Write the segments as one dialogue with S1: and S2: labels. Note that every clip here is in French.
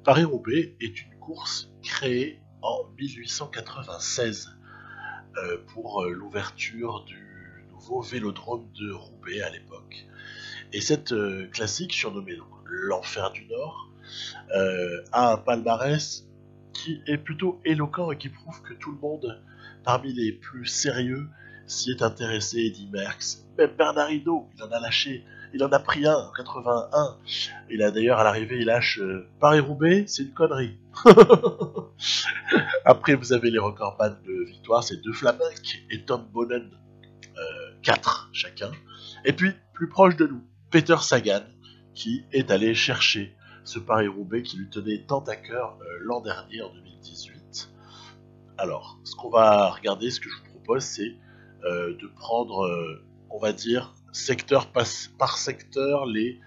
S1: Paris-Roubaix est une course créée en 1896 pour l'ouverture du nouveau vélodrome de Roubaix à l'époque. Et cette classique, surnommée donc l'Enfer du Nord, a un palmarès qui est plutôt éloquent et qui prouve que tout le monde, parmi les plus sérieux, s'y est intéressé. Eddy Merckx, même Bernard Hinault, il en a lâché, il en a pris un en 81. Il a d'ailleurs à l'arrivée, il lâche Paris-Roubaix, c'est une connerie. Après, vous avez les recordman de victoire, c'est De Vlaeminck et Tom Boonen, 4 chacun. Et puis, plus proche de nous, Peter Sagan, qui est allé chercher ce Paris-Roubaix qui lui tenait tant à cœur l'an dernier, en 2018. Alors, ce qu'on va regarder, ce que je vous propose, c'est de prendre, on va dire, secteur par secteur, les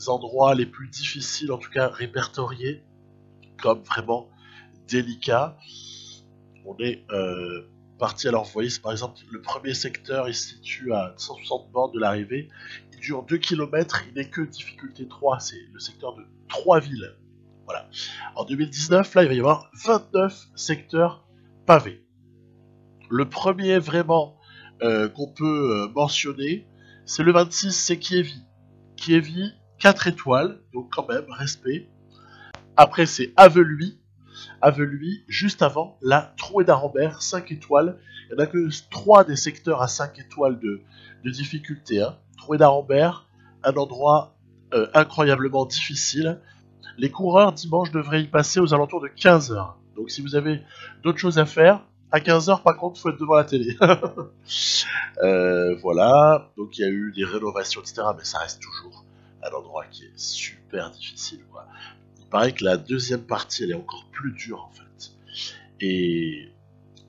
S1: endroits les plus difficiles, en tout cas répertoriés, comme vraiment délicats. On est parti, alors vous voyez, par exemple, le premier secteur, il se situe à 160 bornes de l'arrivée, il dure 2 km, il n'est que difficulté 3, c'est le secteur de 3 villes. Voilà. En 2019, là, il va y avoir 29 secteurs pavés. Le premier vraiment qu'on peut mentionner, c'est le 26, c'est Kievi. Kievi, 4 étoiles, donc quand même, respect. Après, c'est Avelui, juste avant, la Trouée d'Arambert, 5 étoiles. Il n'y en a que 3 des secteurs à 5 étoiles de difficulté. Hein. Trouée d'Arambert, un endroit incroyablement difficile. Les coureurs, dimanche, devraient y passer aux alentours de 15h. Donc si vous avez d'autres choses à faire, à 15h, par contre, il faut être devant la télé. Voilà, donc il y a eu des rénovations, etc. Mais ça reste toujours un endroit qui est super difficile, quoi. Il paraît que la deuxième partie, elle est encore plus dure, en fait. Et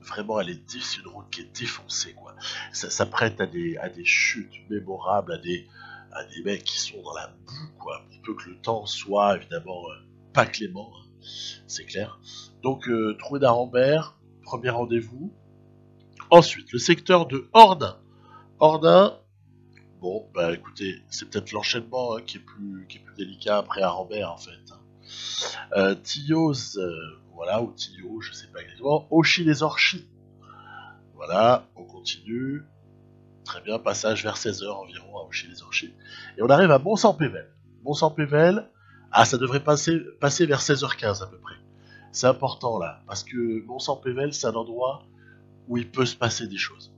S1: vraiment, c'est une route qui est défoncée, quoi. Ça prête à des chutes mémorables, à des mecs qui sont dans la boue, quoi. Pour peu que le temps soit, évidemment, pas clément, hein, c'est clair. Donc, Trouée d'Arambert, premier rendez-vous. Ensuite, le secteur de Ordin. Ordin, bon, bah écoutez, c'est peut-être l'enchaînement qui est plus délicat après Arambert, en fait. Tillot, voilà, ou Tillot, je sais pas exactement. Auchy-les-Orchies. Voilà, on continue. Très bien, passage vers 16h environ à Auchy-les-Orchies. Et on arrive à Mont-Saint-Pével. Mont-Saint-Pével, ça devrait passer vers 16h15 à peu près. C'est important là, parce que Mont-Saint-Pével, c'est un endroit où il peut se passer des choses.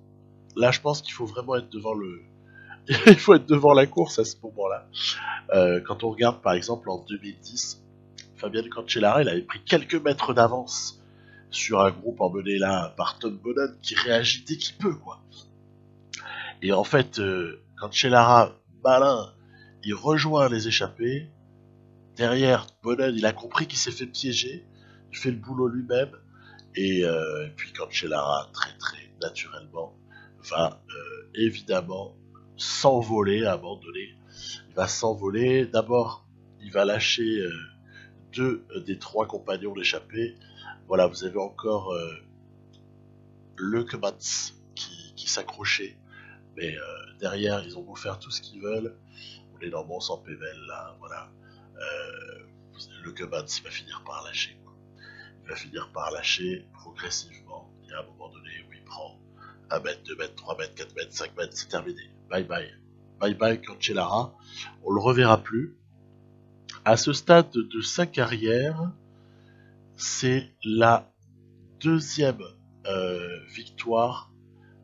S1: Là, je pense qu'il faut vraiment être devant il faut être devant la course à ce moment-là. Quand on regarde par exemple en 2010, Fabian Cancellara, il avait pris quelques mètres d'avance sur un groupe emmené là par Tom Boonen qui réagit dès qu'il peut, quoi. Et en fait, Cancellara, malin, il rejoint les échappés. Derrière, Boonen, il a compris qu'il s'est fait piéger. Il fait le boulot lui-même. Et puis Cancellara, très très naturellement, va évidemment s'envoler à un moment donné. Il va s'envoler. D'abord, il va lâcher 2 des 3 compagnons d'échappée. Voilà, vous avez encore Leukemans qui s'accrochait. Mais derrière, ils ont beau faire tout ce qu'ils veulent. On est dans Mont-Saint-Pével, là, voilà. Leukemans, il va finir par lâcher, quoi. Il va finir par lâcher progressivement. Il y a un moment donné où il prend 1 mètre, 2 mètres, 3 mètres, 4 mètres, 5 mètres, c'est terminé. Bye bye. Bye bye Cancellara. On le reverra plus. À ce stade de sa carrière, c'est la deuxième victoire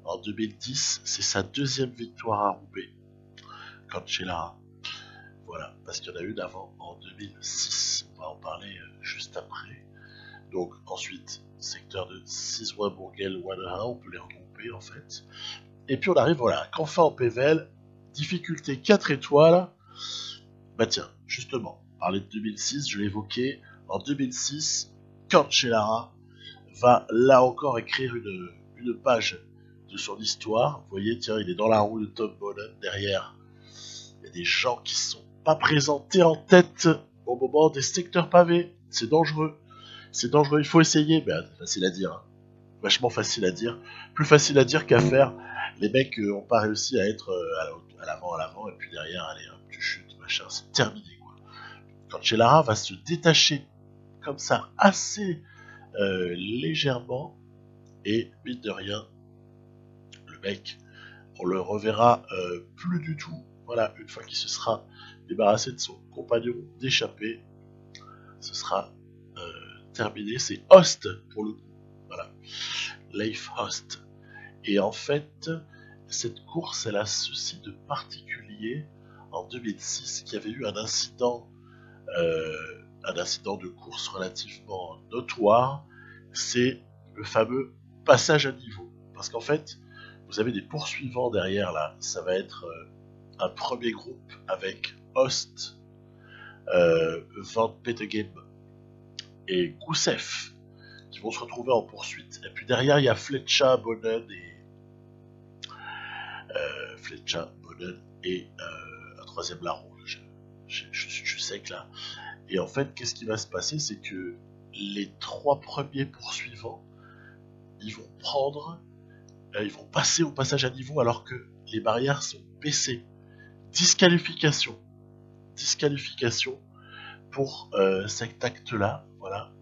S1: en 2010. C'est sa deuxième victoire à Roubaix. Cancellara. Voilà, parce qu'il y en a une avant en 2006. On va en parler juste après. Donc ensuite, secteur de Sizwa, Bourguel, Wanaha, on peut les regrouper en fait. Et puis on arrive, voilà, Canfin-en-Pével, difficulté 4 étoiles. Bah tiens, justement, parler de 2006, je l'évoquais, en 2006, Cancellara va là encore écrire une page de son histoire. Vous voyez, tiens, il est dans la roue de Tom Boonen, derrière. Il y a des gens qui ne sont pas présentés en tête au moment des secteurs pavés. C'est dangereux. C'est dangereux, il faut essayer, mais c'est facile à dire. Hein. Vachement facile à dire. Plus facile à dire qu'à faire. Les mecs n'ont pas réussi à être à l'avant, et puis derrière, allez, hop, tu chutes, machin, c'est terminé, quoi. Cancellara va se détacher comme ça assez légèrement, et mine de rien, le mec, on le reverra plus du tout. Voilà, une fois qu'il se sera débarrassé de son compagnon d'échappée, ce sera terminé. C'est Host pour le coup. Voilà, Leif Host. Et en fait, cette course, elle a ceci de particulier en 2006 qu'il y avait eu un incident de course relativement notoire, c'est le fameux passage à niveau. Parce qu'en fait, vous avez des poursuivants derrière là, ça va être un premier groupe avec Host, Van Petegem et Gusev qui vont se retrouver en poursuite. Et puis derrière, il y a Fletcher, Bonnen et un troisième larron. Je suis sec là. Et en fait, qu'est-ce qui va se passer, c'est que les trois premiers poursuivants, ils vont passer au passage à niveau alors que les barrières sont baissées. Disqualification pour cet acte-là, voilà.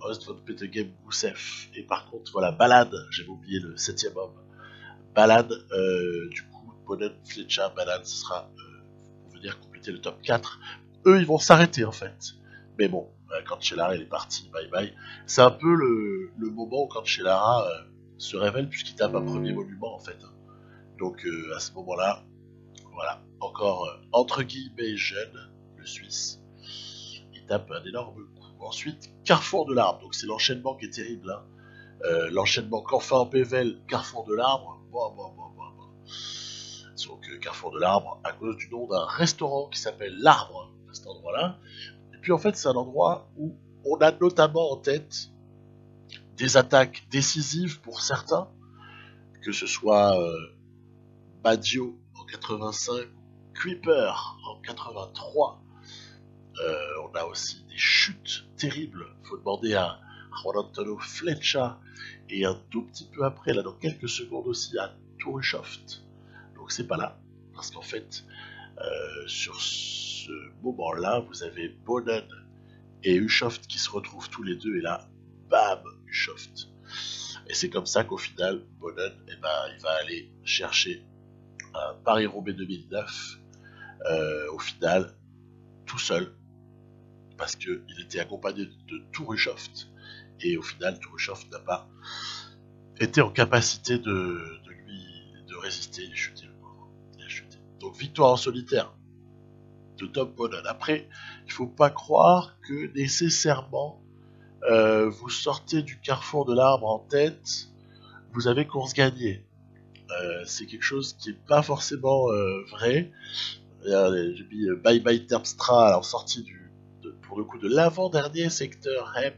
S1: Host, Von Petegem, Gusev. Et par contre, voilà, Balade, j'avais oublié le 7ème homme. Balade, du coup, Bonnen, Fletcher, Balade, ce sera pour venir compléter le top 4. Eux, ils vont s'arrêter en fait. Mais bon, quand Cancellara il est parti, bye bye. C'est un peu le moment où Cancellara se révèle puisqu'il tape un premier monument en fait. Donc à ce moment-là, voilà, encore entre guillemets jeune, le Suisse, il tape un énorme coup. Ensuite, Carrefour de l'Arbre, donc c'est l'enchaînement qui est terrible. Hein. L'enchaînement Canfin-Pével, Carrefour de l'Arbre, donc Carrefour de l'Arbre à cause du nom d'un restaurant qui s'appelle l'Arbre à cet endroit-là. Et puis en fait c'est un endroit où on a notamment en tête des attaques décisives pour certains, que ce soit Baggio en 85, Kuiper en 83. On a aussi des chutes terribles. Il faut demander à Juan Antonio Flecha et un tout petit peu après, là dans quelques secondes aussi, à Tourishoft. Donc c'est pas là, parce qu'en fait, sur ce moment-là, vous avez Bonnen et Ushoft qui se retrouvent tous les deux, et là, bam, Ushoft. Et c'est comme ça qu'au final, Bonnen, il va aller chercher un Paris-Roubaix 2009, au final, tout seul, parce qu'il était accompagné de Tourishoft, et au final, Tourishoft n'a pas été en capacité de résister, il est chuté. Donc victoire en solitaire de Tom Bonnen. Après, il ne faut pas croire que nécessairement vous sortez du carrefour de l'arbre en tête, vous avez course gagnée. C'est quelque chose qui n'est pas forcément vrai. J'ai mis Bye Bye Terpstra en sortie pour le coup de l'avant-dernier secteur Hem.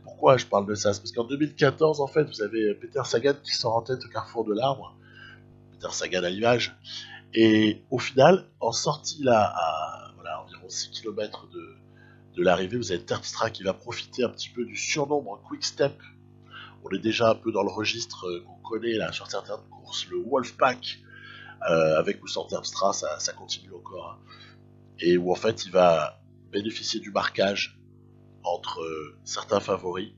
S1: Pourquoi je parle de ça? C'est parce qu'en 2014, en fait, vous avez Peter Sagan qui sort en tête au carrefour de l'arbre. Peter Sagan à l'image. Et au final, en sortie là, à voilà, environ 6 km de l'arrivée, vous avez Terpstra qui va profiter un petit peu du surnombre Quick Step. On est déjà un peu dans le registre qu'on connaît là sur certaines courses, le Wolfpack, avec ou sans Terpstra, ça continue encore. Hein. Et où en fait il va bénéficier du marquage entre certains favoris.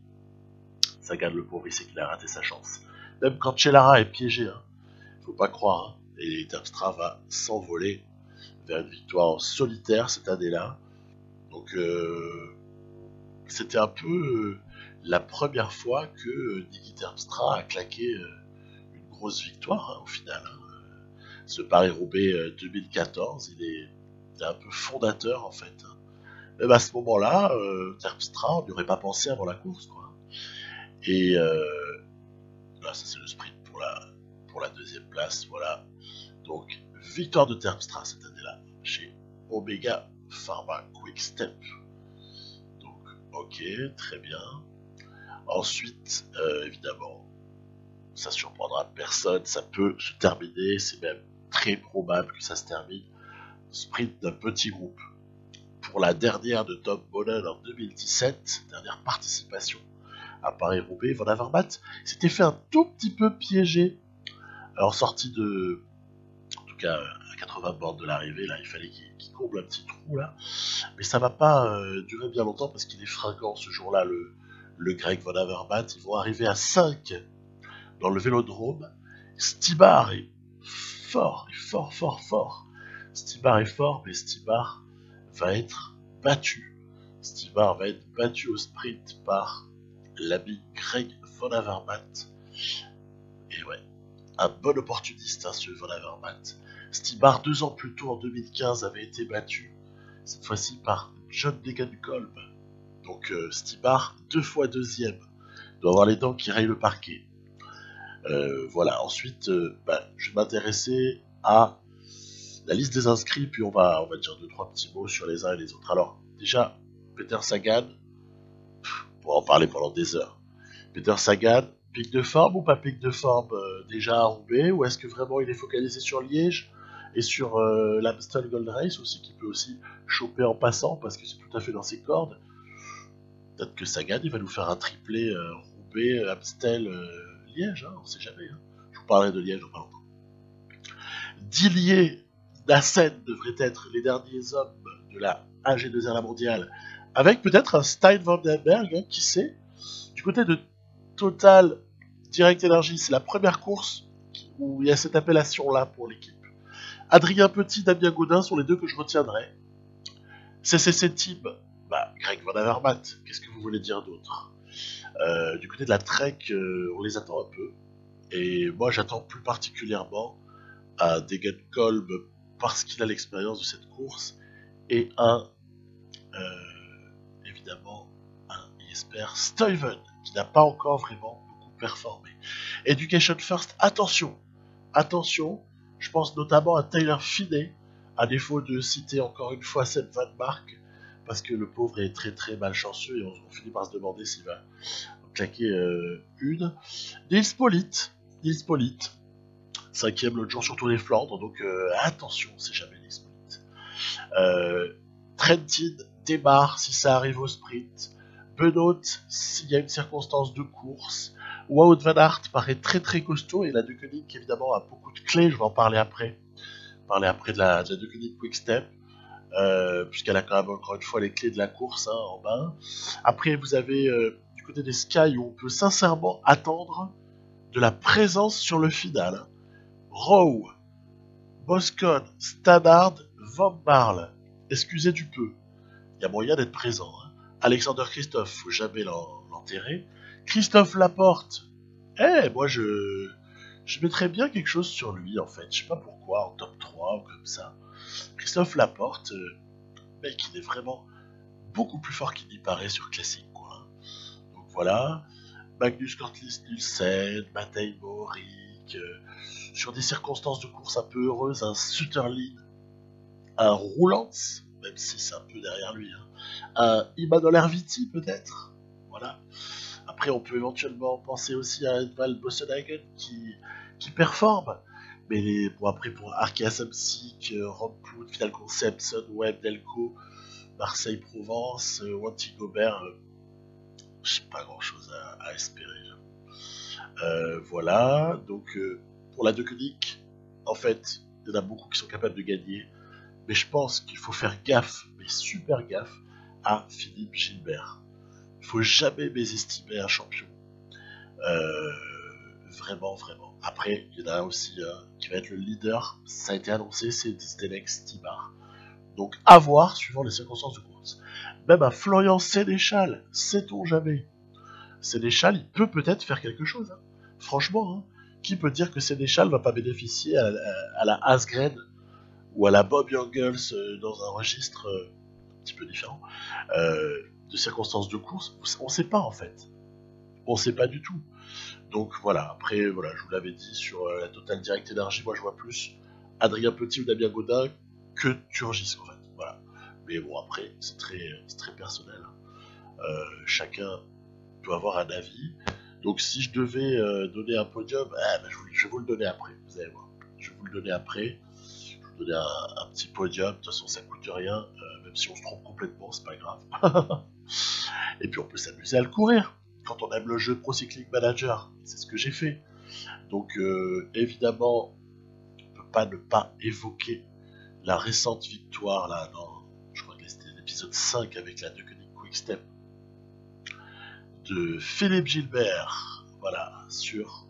S1: Sagan le pauvre, il sait qu'il a raté sa chance. Même quand Cancellara est piégé, hein, faut pas croire. Hein. Et Terpstra va s'envoler vers une victoire solitaire cette année-là. Donc c'était un peu la première fois que Niki Terpstra a claqué une grosse victoire hein, au final. Hein. Ce Paris-Roubaix 2014, il est un peu fondateur en fait. Hein. Même à ce moment-là, Terpstra, on n'y aurait pas pensé avant la course. Quoi. Et là, ça c'est le sprint pour la deuxième place. Voilà. Donc, victoire de Terpstra cette année-là, chez Omega Pharma Quick Step. Donc, ok, très bien. Ensuite, évidemment, ça surprendra personne, ça peut se terminer, c'est même très probable que ça se termine. Sprint d'un petit groupe. Pour la dernière de Tom Bonnen en 2017, dernière participation à Paris-Roubaix, Van Avermaet s'était fait un tout petit peu piéger en sortie de... En tout cas, à 80 bornes de l'arrivée, là, il fallait qu'il comble un petit trou, là. Mais ça va pas durer bien longtemps parce qu'il est fringant ce jour-là, le Greg Van Avermaet. Ils vont arriver à 5 dans le vélodrome. Stybar est fort, fort. Stybar est fort, mais Stybar va être battu. Stybar va être battu au sprint par l'ami Greg Van Avermaet. Et ouais, un bon opportuniste, hein, ce Van Avermaet. Stybar, 2 ans plus tôt, en 2015, avait été battu, cette fois-ci par John Degenkolb. Donc Stybar, 2 fois deuxième, doit avoir les dents qui rayent le parquet. Voilà, ensuite, je vais m'intéresser à la liste des inscrits, puis on va dire 2-3 petits mots sur les uns et les autres. Alors, déjà, Peter Sagan, on pourra en parler pendant des heures. Peter Sagan, pic de forme ou pas pic de forme déjà à Roubaix, ou est-ce que vraiment il est focalisé sur Liège et sur l'Amstel Gold Race aussi, qui peut aussi choper en passant, parce que c'est tout à fait dans ses cordes. Peut-être que Sagan, il va nous faire un triplé Roubaix, Amstel, Liège, hein, on sait jamais. Hein. Je vous parlerai de Liège dans pas longtemps. Dillier, Nassen devraient être les derniers hommes de la AG2R la mondiale, avec peut-être un Stein Vandenberg, hein, qui sait. Du côté de Total Direct Energy, c'est la première course où il y a cette appellation-là pour l'équipe. Adrien Petit, Damien Gaudin sont les deux que je retiendrai. CCC Team, Greg Van Avermaet, qu'est-ce que vous voulez dire d'autre? Du côté de la Trek, on les attend un peu. Et moi, j'attends plus particulièrement un Degenkolb parce qu'il a l'expérience de cette course et évidemment, un Jesper Stuyven qui n'a pas encore vraiment beaucoup performé. Education First, attention, je pense notamment à Tyler Finney, à défaut de citer encore une fois Seb Van Mark, parce que le pauvre est très très malchanceux et on finit par se demander s'il va claquer une. Nils Politt, 5ème l'autre jour sur Tour des Flandres, donc attention, c'est jamais Nils Politt. Trentin démarre si ça arrive au sprint. Benoît s'il y a une circonstance de course. Wout van Aert paraît très très costaud et la De Koning évidemment a beaucoup de clés, je vais en parler après. De la De Koning Quick Step. Puisqu'elle a quand même encore une fois les clés de la course, hein, en main. Après vous avez du côté des Sky où on peut sincèrement attendre de la présence sur le final. Hein. Rowe, Boscon, Stannard, Van Barle. Excusez du peu. Il y a moyen d'être présent. Hein. Alexander Christophe, faut jamais l'enterrer. Christophe Laporte. Moi je mettrais bien quelque chose sur lui en fait. Je sais pas pourquoi, en top 3 ou comme ça. Christophe Laporte, mec, il est vraiment beaucoup plus fort qu'il n'y paraît sur Classic, quoi. Donc voilà. Magnus Kortlis Nielsen, Matej Mohoric, sur des circonstances de course un peu heureuses, un Sutterlin, un Roulants, même si c'est un peu derrière lui, hein. Un Imanol Erviti peut-être, voilà. Après on peut éventuellement penser aussi à Edvald Boasson-Hagen qui performe, mais bon, après pour Arkea Samsic, Rampoud, Final Concept, Sunweb, Delco, Marseille-Provence, Wanty Gobert, j'ai pas grand chose à espérer. Voilà, donc pour la De Koning, en fait, il y en a beaucoup qui sont capables de gagner, mais je pense qu'il faut faire gaffe, mais super gaffe, à Philippe Gilbert. Il faut jamais mésestimer un champion. Vraiment. Après, il y en a aussi qui va être le leader, ça a été annoncé, c'est Zdenek Stybar. Donc à voir, suivant les circonstances de course. Même à Florian Sénéchal, sait-on jamais. Sénéchal, il peut peut-être faire quelque chose. Hein. Franchement, hein. Qui peut dire que Sénéchal va pas bénéficier à la Asgren ou à la Bob Jungels dans un registre un petit peu différent de circonstances de course? On sait pas en fait. On sait pas du tout. Donc voilà, après, voilà, je vous l'avais dit sur la Total Direct Energy, moi je vois plus Adrien Petit ou Damien Gaudin que Turgis en fait. Voilà. Mais bon, après, c'est très personnel. Hein. Chacun peut avoir un avis. Donc si je devais donner un podium, je vais vous le donner après, vous allez voir. Je vais vous le donner après. Je vais vous donner un petit podium, de toute façon ça coûte rien, même si on se trompe complètement, c'est pas grave. Et puis on peut s'amuser à le courir, quand on aime le jeu Pro Cycling Manager, c'est ce que j'ai fait. Donc évidemment, on ne peut pas ne pas évoquer la récente victoire, là, dans, je crois que c'était l'épisode 5 avec la Deceuninck Quick-Step de Philippe Gilbert, voilà, sur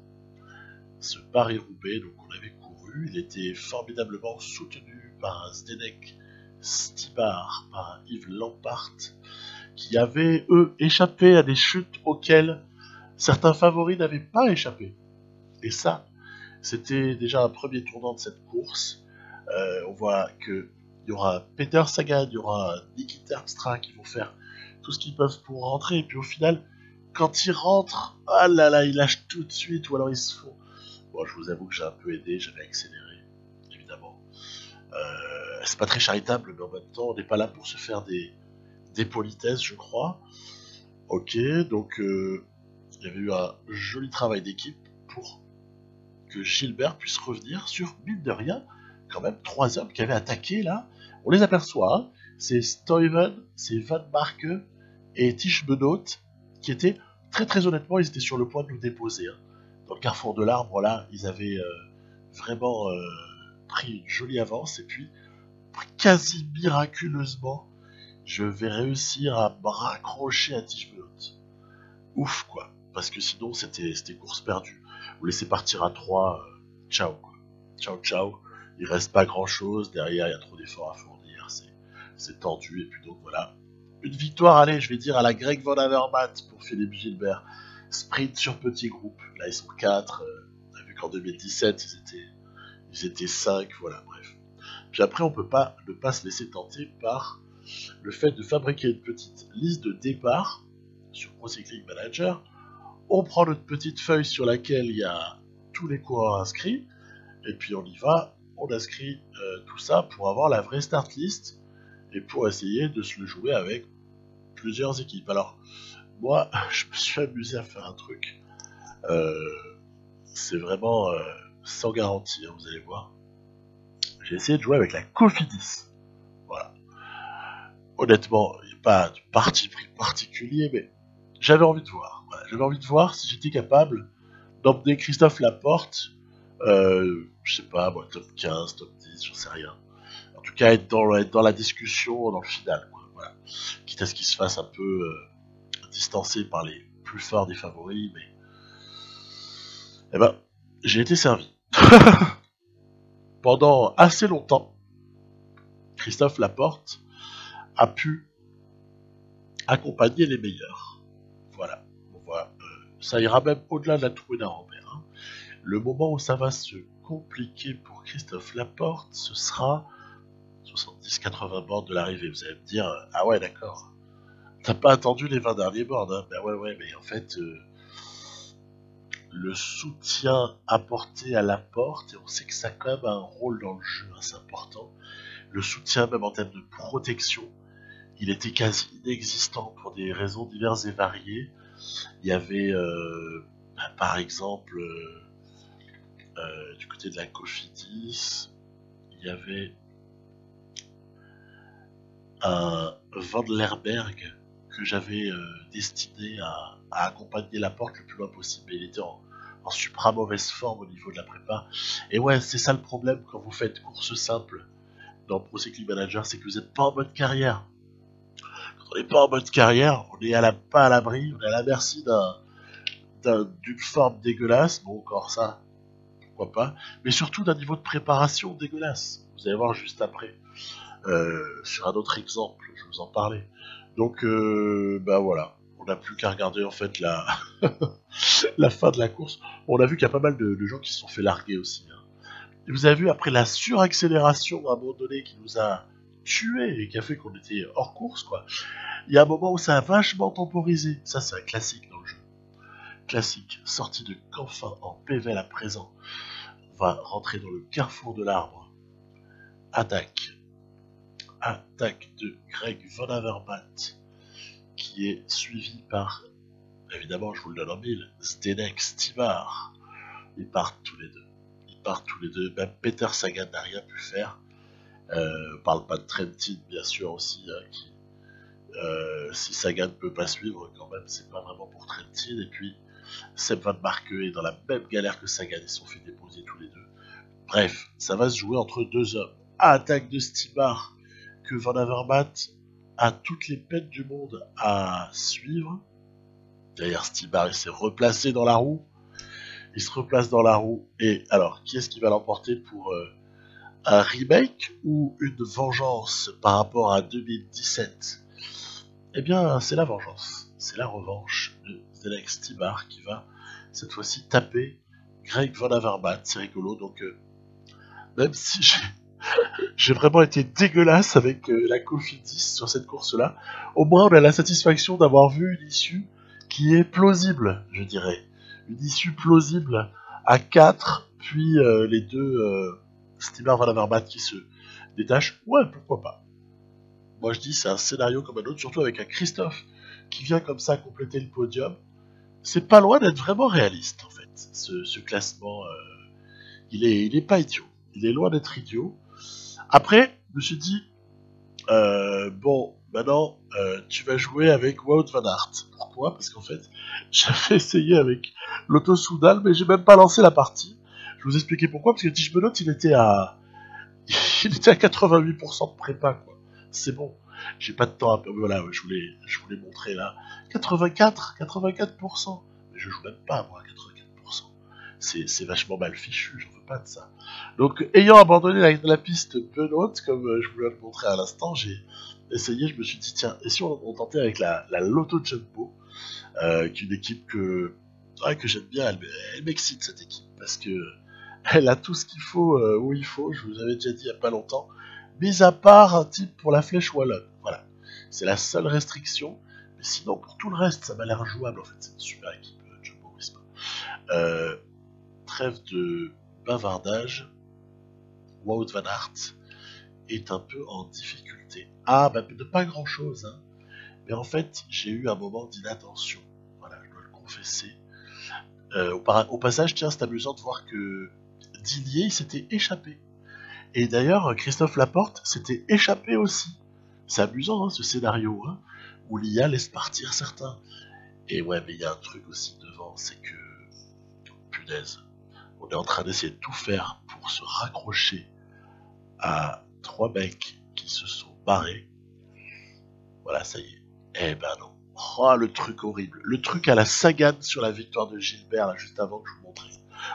S1: ce Paris-Roubaix, donc on avait couru, il était formidablement soutenu par un Zdenek Stybar, par un Yves Lampart, qui avaient, eux, échappé à des chutes auxquelles certains favoris n'avaient pas échappé. Et ça, c'était déjà un premier tournant de cette course. On voit qu'il y aura Peter Sagan, il y aura Niki Terpstra qui vont faire tout ce qu'ils peuvent pour rentrer, et puis au final, quand ils rentrent, ah là là, ils lâchent tout de suite, ou alors ils se font... Bon, je vous avoue que j'ai un peu aidé, j'avais accéléré, évidemment. C'est pas très charitable, mais en même temps, on n'est pas là pour se faire des politesses, je crois. Ok, donc il y avait eu un joli travail d'équipe pour que Gilbert puisse revenir sur, mine de rien, quand même 3 hommes qui avaient attaqué là. On les aperçoit, hein. C'est Stuyven, c'est Van Marke et Tish Benoît qui étaient, très très honnêtement, ils étaient sur le point de nous déposer. Hein. Dans le carrefour de l'arbre, là, ils avaient vraiment pris une jolie avance, et puis, quasi miraculeusement, je vais réussir à me raccrocher à Tish Benoît. Ouf, quoi. Parce que sinon, c'était course perdue. Vous laissez partir à 3, ciao, quoi. Ciao, ciao. Il reste pas grand chose. Derrière, il y a trop d'efforts à fournir. C'est tendu. Et puis donc, voilà. Une victoire, allez, je vais dire à la Greg Van Avermaet pour Philippe Gilbert. Sprint sur petit groupe. Là, ils sont 4. On a vu qu'en 2017, ils étaient 5. Voilà, bref. Puis après, on peut pas ne pas se laisser tenter par le fait de fabriquer une petite liste de départ sur Pro Cycling Manager. On prend notre petite feuille sur laquelle il y a tous les coureurs inscrits, et puis on y va, on inscrit tout ça pour avoir la vraie start list, et pour essayer de se le jouer avec plusieurs équipes. Alors, moi, je me suis amusé à faire un truc, c'est vraiment sans garantie, hein, vous allez voir. J'ai essayé de jouer avec la Cofidis. Voilà. Honnêtement, il n'y a pas de parti pris particulier, mais j'avais envie de voir. Voilà, j'avais envie de voir si j'étais capable d'emmener Christophe Laporte, je sais pas, moi, top 15, top 10, j'en sais rien. En tout cas, être dans la discussion, dans le final, quoi. Voilà. Quitte à ce qu'il se fasse un peu distancé par les plus forts des favoris, mais... Eh ben, j'ai été servi. Pendant assez longtemps, Christophe Laporte a pu accompagner les meilleurs. Voilà. Voilà. Ça ira même au-delà de la Tour Robert. Hein. Le moment où ça va se compliquer pour Christophe Laporte, ce sera 70-80 bornes de l'arrivée. Vous allez me dire, ah ouais, d'accord. T'as pas attendu les 20 derniers bornes, hein. Ben ouais, mais en fait, le soutien apporté à Laporte, et on sait que ça a quand même un rôle dans le jeu assez important, le soutien même en termes de protection, il était quasi inexistant pour des raisons diverses et variées. Il y avait, par exemple, du côté de la Cofidis, il y avait un Van Lerberg que j'avais destiné à accompagner Laporte le plus loin possible, mais il était en supra mauvaise forme au niveau de la prépa. Et ouais, c'est ça le problème quand vous faites course simple dans Pro Cycling Manager, c'est que vous n'êtes pas en mode carrière. Quand on n'est pas en mode carrière, on est pas à l'abri, on est à la merci d'une forme dégueulasse, bon encore ça, pourquoi pas, mais surtout d'un niveau de préparation dégueulasse. Vous allez voir juste après. Sur un autre exemple, je vous en parlais. Donc, bah voilà, on n'a plus qu'à regarder en fait la fin de la course. On a vu qu'il y a pas mal de gens qui se sont fait larguer aussi. Hein. Et vous avez vu, après la suraccélération à un moment donné qui nous a tués et qui a fait qu'on était hors course, quoi. Il y a un moment où ça a vachement temporisé. Ça, c'est un classique dans le jeu. Classique, sortie de Canfin en PVL à présent. On va rentrer dans le carrefour de l'arbre. Attaque de Greg Van Avermaet, qui est suivi par, évidemment, je vous le donne en mille, Zdenek Stybar. Ils partent tous les deux. Même Peter Sagan n'a rien pu faire. On parle pas de Trentin, bien sûr, aussi, hein, qui, si Sagan ne peut pas suivre, quand même, c'est pas vraiment pour Trentin. Et puis, Seb Van Marke est dans la même galère que Sagan, ils se sont fait déposer tous les deux. Bref, ça va se jouer entre 2 hommes attaque de Stibar que Van Avermaet a toutes les peines du monde à suivre. Derrière Stibar, il s'est replacé dans la roue. Il se replace dans la roue. Et alors, qui est-ce qui va l'emporter pour un remake ou une vengeance par rapport à 2017? Eh bien, c'est la vengeance. C'est la revanche de Zdeněk Stibar qui va cette fois-ci taper Greg Van Avermaet. C'est rigolo. Donc, même si j'ai vraiment été dégueulasse avec la Cofidis sur cette course-là, au moins on a la satisfaction d'avoir vu une issue qui est plausible, je dirais. Une issue plausible à 4, puis les deux Stibar Van Avermaet qui se détachent. Ouais, pourquoi pas. Moi je dis c'est un scénario comme un autre, surtout avec un Christophe qui vient comme ça compléter le podium. C'est pas loin d'être vraiment réaliste en fait. Ce classement, il est pas idiot. Il est loin d'être idiot. Après, je me suis dit, bon, maintenant, tu vas jouer avec Wout van Aert. Pourquoi? Parce qu'en fait, j'avais essayé avec l'Auto Soudal, mais j'ai même pas lancé la partie. Je vous expliquer pourquoi, parce que si je me note, il était à 88% de prépa, quoi. C'est bon. J'ai pas de temps à... Voilà, je voulais montrer là. 84%. Mais je joue même pas, moi, à 84%. C'est vachement mal fichu, j'en veux pas de ça. Donc, ayant abandonné la piste Benoît, comme je vous l'ai montré à l'instant, j'ai essayé, je me suis dit, tiens, et si on tentait avec la Lotto Jumbo, qui est une équipe que j'aime bien, elle m'excite cette équipe, parce que elle a tout ce qu'il faut où il faut, je vous avais déjà dit il y a pas longtemps, mis à part un type pour la flèche wallonne. Voilà, c'est la seule restriction, mais sinon pour tout le reste, ça m'a l'air jouable en fait, c'est une super équipe Jumbo Visma. Trêve de bavardage, Wout van Aert est un peu en difficulté. Ah, bah de pas grand chose, hein. Mais en fait, j'ai eu un moment d'inattention. Voilà, je dois le confesser. Au passage, tiens, c'est amusant de voir que Dillier s'était échappé. Et d'ailleurs, Christophe Laporte s'était échappé aussi. C'est amusant, hein, ce scénario, hein, où l'IA laisse partir certains. Et ouais, mais il y a un truc aussi devant, c'est que, punaise, on est en train d'essayer de tout faire pour se raccrocher à 3 mecs qui se sont barrés. Voilà, ça y est. Eh ben non. Oh, le truc horrible. Le truc à la Sagan sur la victoire de Gilbert, là, juste avant que je vous montre,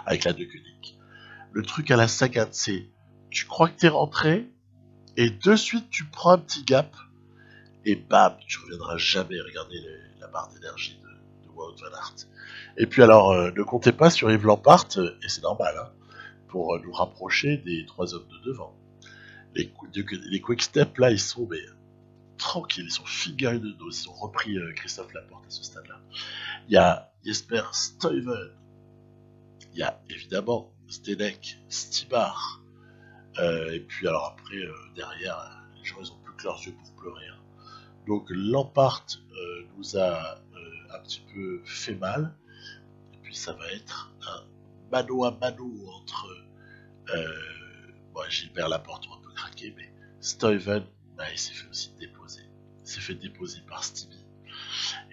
S1: avec la De Koenig. Le truc à la Sagan, c'est tu crois que t'es rentré, et de suite tu prends un petit gap, et bam, tu reviendras jamais. Regardez la barre d'énergie de Wout van Aert. Et puis alors, ne comptez pas sur Yves Lampart, et c'est normal, hein, pour nous rapprocher des 3 hommes de devant. Les quick step là, ils sont tranquilles, ils sont figurés de dos, ils ont repris Christophe Laporte à ce stade-là. Il y a Jesper Stuyven, il y a évidemment Zdeněk Stibar, et puis alors après, derrière, les gens ils ont plus que leurs yeux pour pleurer. Hein. Donc Lampart nous a un petit peu fait mal, et puis ça va être un mano à mano entre Gilbert Laporte, on peut craquer, mais Stuyven, il s'est fait aussi déposer. Il s'est fait déposer par Stevie.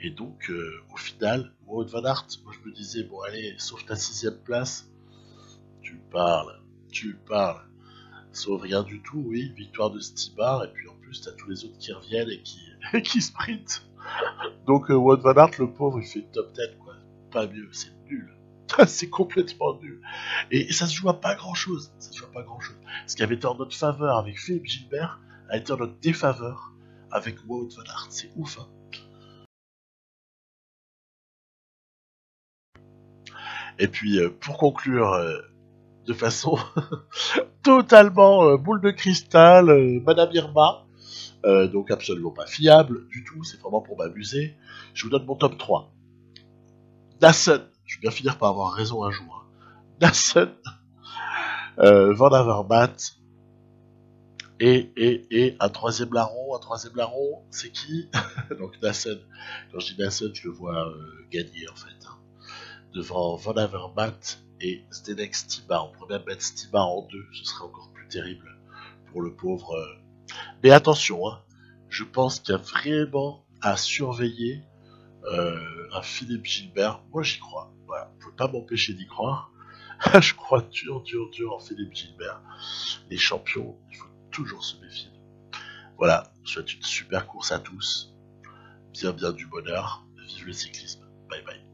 S1: Et donc, au final, Wout van Aert, moi je me disais, bon allez, sauve ta 6ème place. Tu parles. Sauve rien du tout, oui, victoire de Stibar, et puis en plus, t'as tous les autres qui reviennent et qui sprintent. Donc, Wout van Aert, le pauvre, il fait top 10, quoi. Pas mieux, c'est nul. C'est complètement nul. Et ça se joue à pas grand chose. Ce qui avait été en notre faveur avec Philippe Gilbert a été en notre défaveur avec Wout van Aert. C'est ouf, hein. Et puis, pour conclure, de façon totalement boule de cristal, Madame Irma, donc absolument pas fiable du tout, c'est vraiment pour m'amuser, je vous donne mon top 3. Nassen, je vais bien finir par avoir raison un jour. Hein. Nassen, Van Avermaet, et un troisième larron, c'est qui? Donc Nassen, quand je dis Nassen, je le vois gagner en fait. Hein. Devant Van Avermaet et Zdeněk Stibar. On pourrait même mettre Stibar en 2, ce serait encore plus terrible pour le pauvre. Mais attention, hein, je pense qu'il y a vraiment à surveiller un Philippe Gilbert. Moi j'y crois, voilà, vous pouvez pas m'empêcher d'y croire. Je crois dur en Philippe Gilbert. Les champions, il faut toujours se méfier d'eux. Voilà, je souhaite une super course à tous. Bien du bonheur. Vive le cyclisme. Bye bye.